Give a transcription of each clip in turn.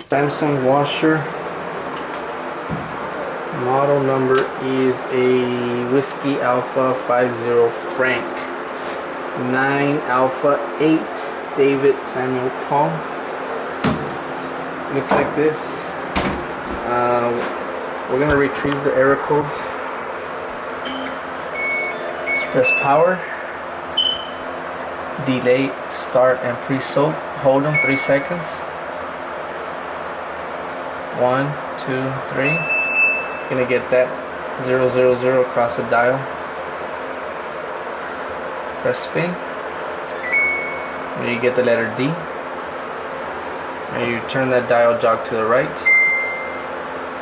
Samsung washer. Model number is a Whiskey Alpha 50 Frank 9 Alpha 8 David Samuel Paul. Looks like this. We're going to retrieve the error codes. Let's press power, delay, start, and pre-soak. Hold them 3 seconds. 1, 2, 3. Gonna get that 000 across the dial. Press spin. And you get the letter D. And you turn that dial jog to the right.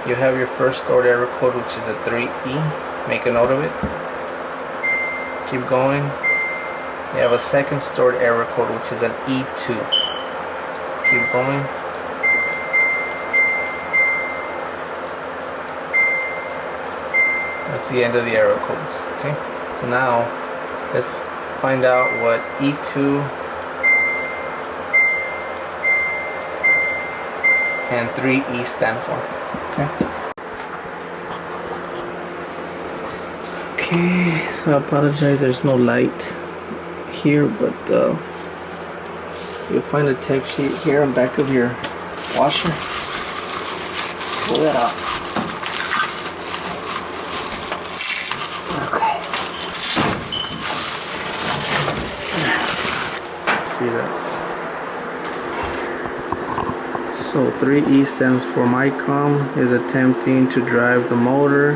You have your first stored error code, which is a 3E. Make a note of it. Keep going. You have a second stored error code, which is an E2. Keep going. That's the end of the error codes. Okay. So now let's find out what E2 and 3E stand for. Okay, so I apologize, there's no light here, but you'll find a text sheet here on the back of your washer. Pull that out. Okay. See that? So 3E stands for MyCom is attempting to drive the motor,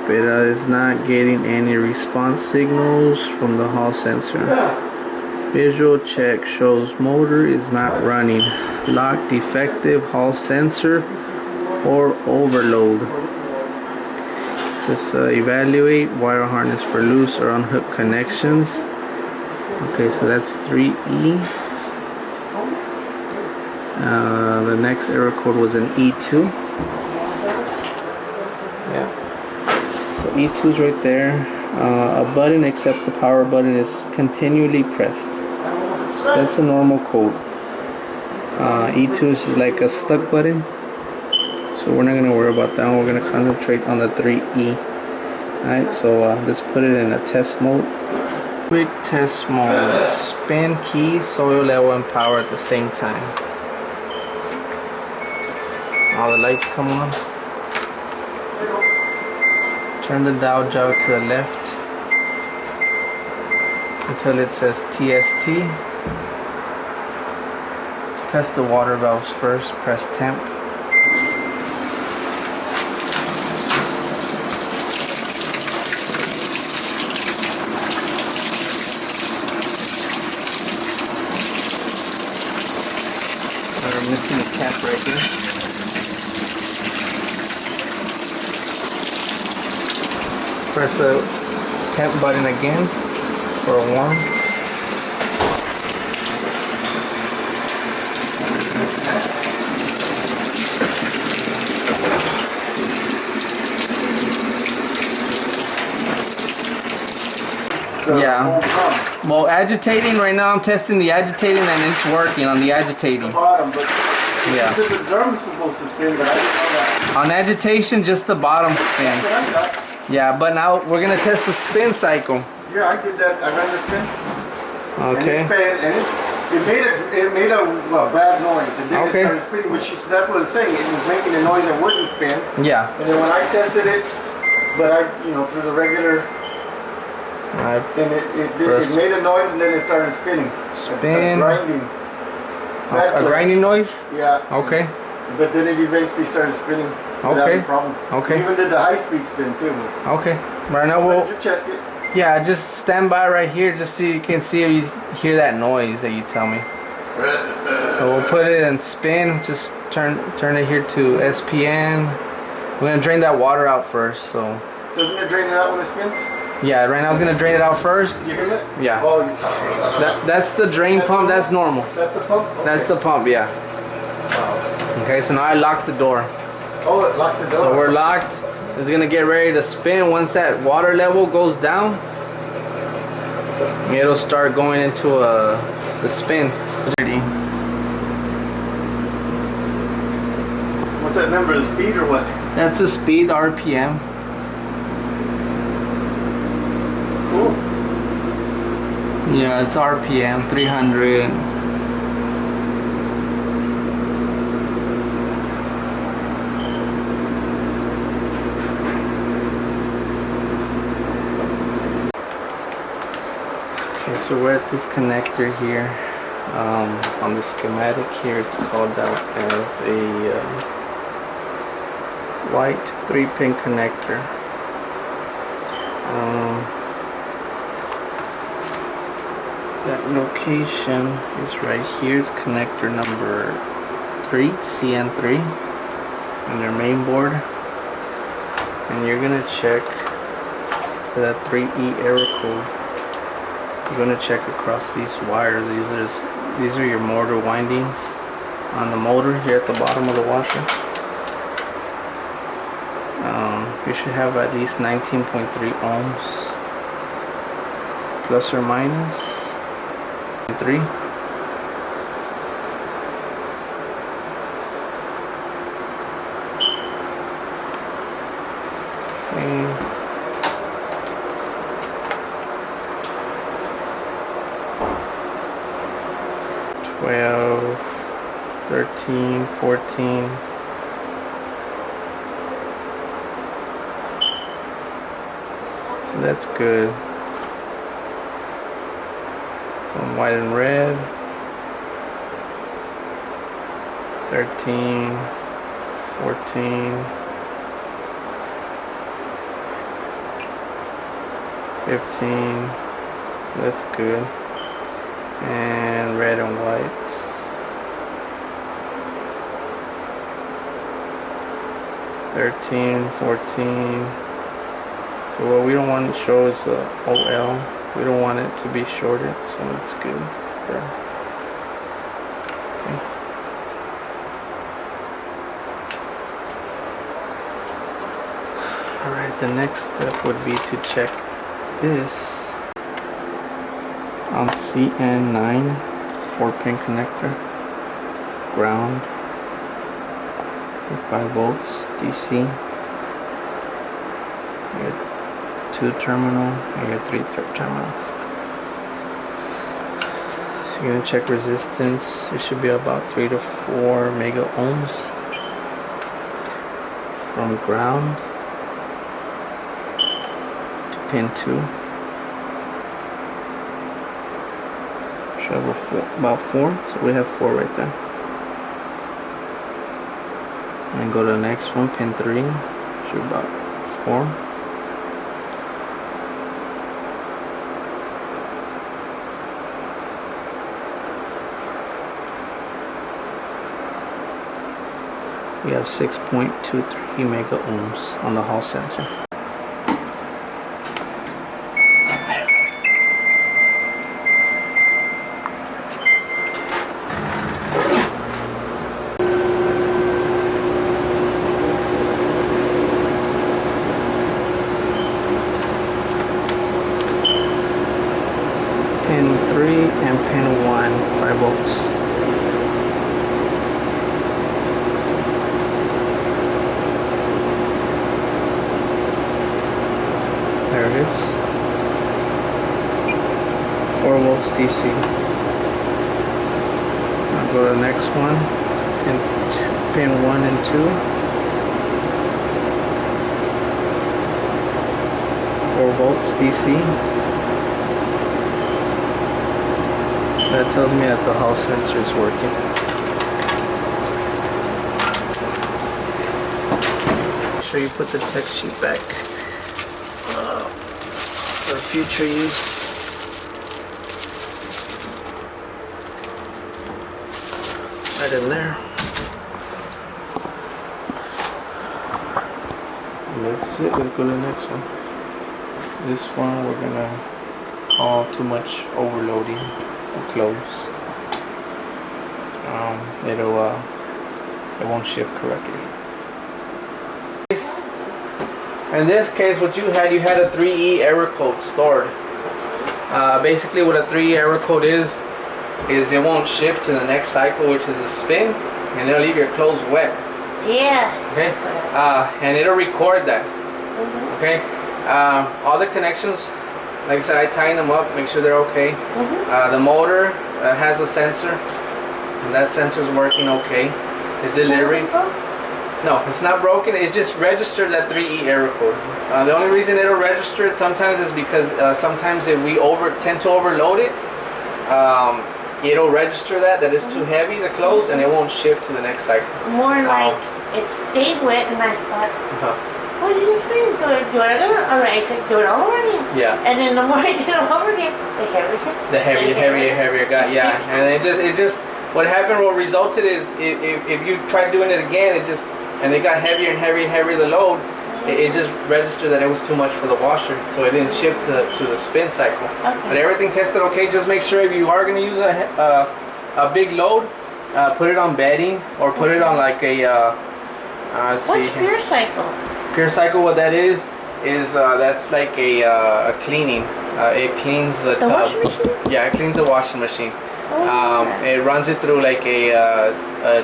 but is not getting any response signals from the hall sensor. Visual check shows motor is not running. Lock defective hall sensor or overload. It says evaluate wire harness for loose or unhooked connections. Okay, so that's 3E. The next error code was an E2. Yeah. So E2 is right there. A button except the power button is continually pressed. That's a normal code. E2 is just like a stuck button. So we're not going to worry about that one. We're going to concentrate on the 3E. Alright, so let's put it in a test mode. Quick test mode. Spin key, soil level, and power at the same time. All the lights come on. Turn the dial jog to the left until it says TST. Let's test the water valves first. Press temp. We're missing the cap right here. Press the temp button again for a warm. Yeah. Well, agitating right now. I'm testing the agitating, and it's working on the agitating. The bottom, but yeah. The drum's supposed to spin, but I didn't know that. On agitation, just the bottom spin. Yeah, but now we're gonna test the spin cycle. Yeah, I did that. I ran the spin. Okay. And it made a bad noise. And then it started spinning, which that's what it's saying. It was making a noise that wouldn't spin. Yeah. And then when I tested it, but through the regular, and it made a noise, and then it started spinning. Spin. Grinding. A grinding noise? Yeah. Okay. But then it eventually started spinning. Without any problem. Okay. Even did the high-speed spin too. Okay. Right now we'll. Did you check it? Yeah, just stand by right here, just so you can see if you hear that noise that you tell me. So we'll put it in spin. Just turn it here to SPN. We're gonna drain that water out first. So. Doesn't it drain it out when it spins? Yeah, right now it's gonna drain it out first. You hear that? Yeah. Oh, that's the drain pump. That's normal. That's the pump. Okay. That's the pump. Yeah. Wow. Okay, so now I locked the door. Oh, it locked the door. So we're locked. It's gonna get ready to spin. Once that water level goes down, it'll start going into the spin. What's that number? The speed or what? That's the speed, RPM. Cool. Yeah, it's RPM 300. Okay, so we're at this connector here. On the schematic here, it's called out as a white 3-pin connector. That location is right here. It's connector number 3, CN3, on your main board. And you're gonna check for that 3E error code. You're gonna check across these wires. These are your motor windings on the motor here at the bottom of the washer. You should have at least 19.3 ohms, plus or minus 3. Okay. 12, 13, 14. So that's good. From white and red. 13, 14, 15. That's good. And red and white. 13, 14. So what we don't want to show is the OL. We don't want it to be shorted, so it's good there. Okay. Alright, the next step would be to check this on CN9 4-pin connector, ground, 5 volts DC. You got 2 terminal, you got 3 terminal. So you're gonna check resistance. It should be about 3 to 4 mega ohms from ground to pin 2. Should have about 4, so we have 4 right there. And go to the next one, pin 3, should be about 4. We have 6.23 mega ohms on the Hall sensor. Pin 3 and pin 1, 5 volts. There it is. 4 volts DC. I'll go to the next one. Pin 1 and 2. 4 volts DC. So that tells me that the Hall sensor is working. Make sure you put the text sheet back for future use. Right in there. And that's it. Let's go to the next one. This one we're gonna call too much overloading. We'll close. It won't shift correctly. In this case, what you had a 3E error code stored. Basically, what a 3E error code is it won't shift to the next cycle, which is a spin, and it'll leave your clothes wet. Yes. Okay. And it'll record that. Okay. All the connections, like I said, I tighten them up, make sure they're okay. The motor has a sensor, and that sensor is working okay. It's delivering. No, it's not broken. It just registered that 3E error code. The only reason it'll register it sometimes is because sometimes if we tend to overload it, it'll register that it's too heavy to close, and it won't shift to the next cycle. More like it stayed wet, and I thought, what did this mean? So I do it again. All right, I said, do it all over again. Yeah. And then the more I did it all over again, the heavier it got. Yeah. And it just what happened, what resulted is if you try doing it again, and it got heavier and heavier the load, it just registered that it was too much for the washer, so it didn't shift to the spin cycle. But everything tested okay. Just make sure if you are going to use a big load, put it on bedding or put it on like a what's pure cycle? Pure cycle, what that is that's like a cleaning. It cleans the tub. Washing machine? Yeah, it cleans the washing machine. It runs it through like a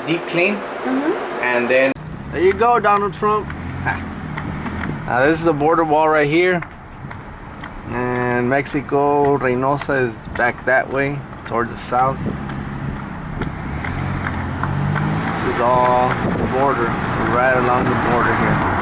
deep clean, and then there you go, Donald Trump. Now this is the border wall right here, and Mexico, Reynosa is back that way towards the south. This is all the border, right along the border here.